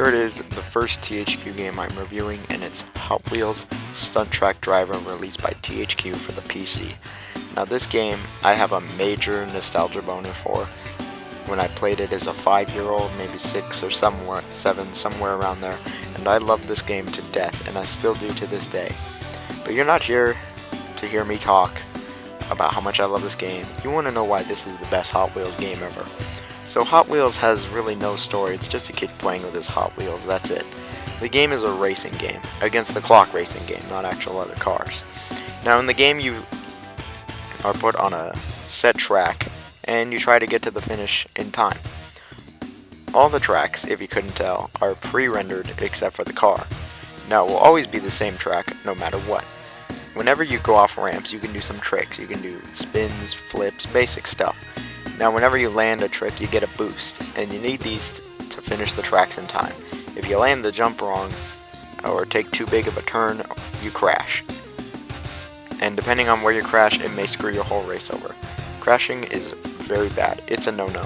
Here it is, the first THQ game I'm reviewing, and it's Hot Wheels Stunt Track Driver released by THQ for the PC. Now this game, I have a major nostalgia boner for. When I played it as a 5-year-old, maybe 6 or 7, somewhere around there, and I loved this game to death, and I still do to this day. But you're not here to hear me talk about how much I love this game. You want to know why this is the best Hot Wheels game ever. So Hot Wheels has really no story, it's just a kid playing with his Hot Wheels, that's it. The game is a racing game, against the clock racing game, not actual other cars. Now in the game you are put on a set track, and you try to get to the finish in time. All the tracks, if you couldn't tell, are pre-rendered except for the car. Now it will always be the same track, no matter what. Whenever you go off ramps, you can do some tricks, you can do spins, flips, basic stuff. Now whenever you land a trick, you get a boost, and you need these to finish the tracks in time. If you land the jump wrong, or take too big of a turn, you crash. And depending on where you crash, it may screw your whole race over. Crashing is very bad, it's a no-no.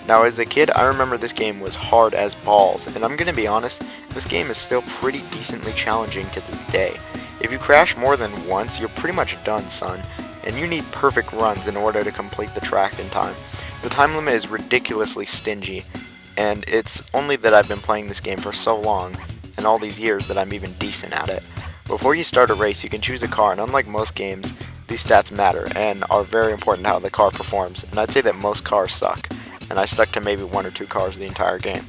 Now as a kid, I remember this game was hard as balls, and I'm gonna be honest, this game is still pretty decently challenging to this day. If you crash more than once, you're pretty much done, son. And you need perfect runs in order to complete the track in time. The time limit is ridiculously stingy, and it's only that I've been playing this game for so long, and all these years, that I'm even decent at it. Before you start a race, you can choose a car, and unlike most games, these stats matter, and are very important to how the car performs, and I'd say that most cars suck, and I stuck to maybe 1 or 2 cars the entire game.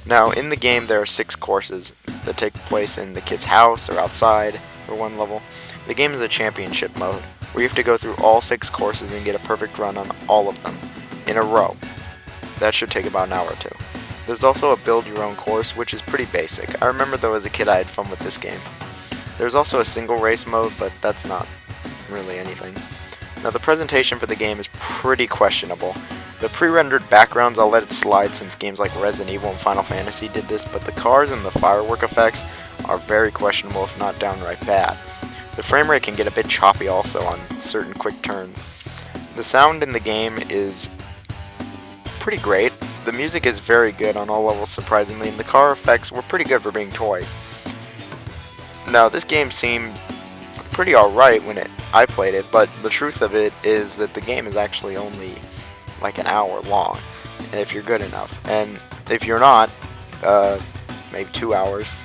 Now, in the game there are 6 courses that take place in the kid's house or outside for one level. The game is a championship mode, where you have to go through all 6 courses and get a perfect run on all of them, in a row. That should take about an hour or 2. There's also a build your own course, which is pretty basic. I remember though as a kid I had fun with this game. There's also a single race mode, but that's not really anything. Now the presentation for the game is pretty questionable. The pre-rendered backgrounds, I'll let it slide since games like Resident Evil and Final Fantasy did this, but the cars and the firework effects are very questionable, if not downright bad. The frame rate can get a bit choppy also on certain quick turns. The sound in the game is pretty great. The music is very good on all levels surprisingly, and the car effects were pretty good for being toys. Now this game seemed pretty alright when I played it, but the truth of it is that the game is actually only like an hour long, if you're good enough. And if you're not, maybe 2 hours.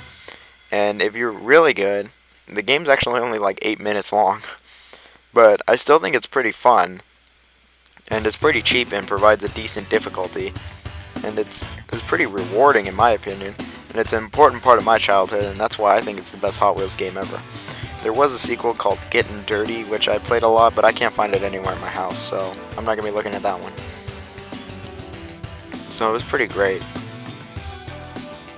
And if you're really good, the game's actually only like 8 minutes long. But I still think it's pretty fun, and it's pretty cheap and provides a decent difficulty, and it's pretty rewarding in my opinion, and it's an important part of my childhood, and that's why I think it's the best Hot Wheels game ever. There was a sequel called Getting Dirty, which I played a lot, but I can't find it anywhere in my house, so I'm not going to be looking at that one. So it was pretty great.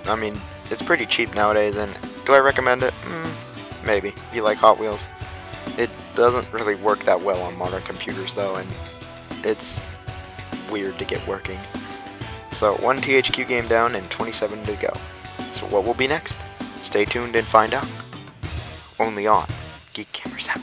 I mean, it's pretty cheap nowadays, and do I recommend it? Maybe, if you like Hot Wheels. It doesn't really work that well on modern computers though, and it's weird to get working. So 1 THQ game down and 27 to go. So what will be next? Stay tuned and find out. Only on Geek Cameras App.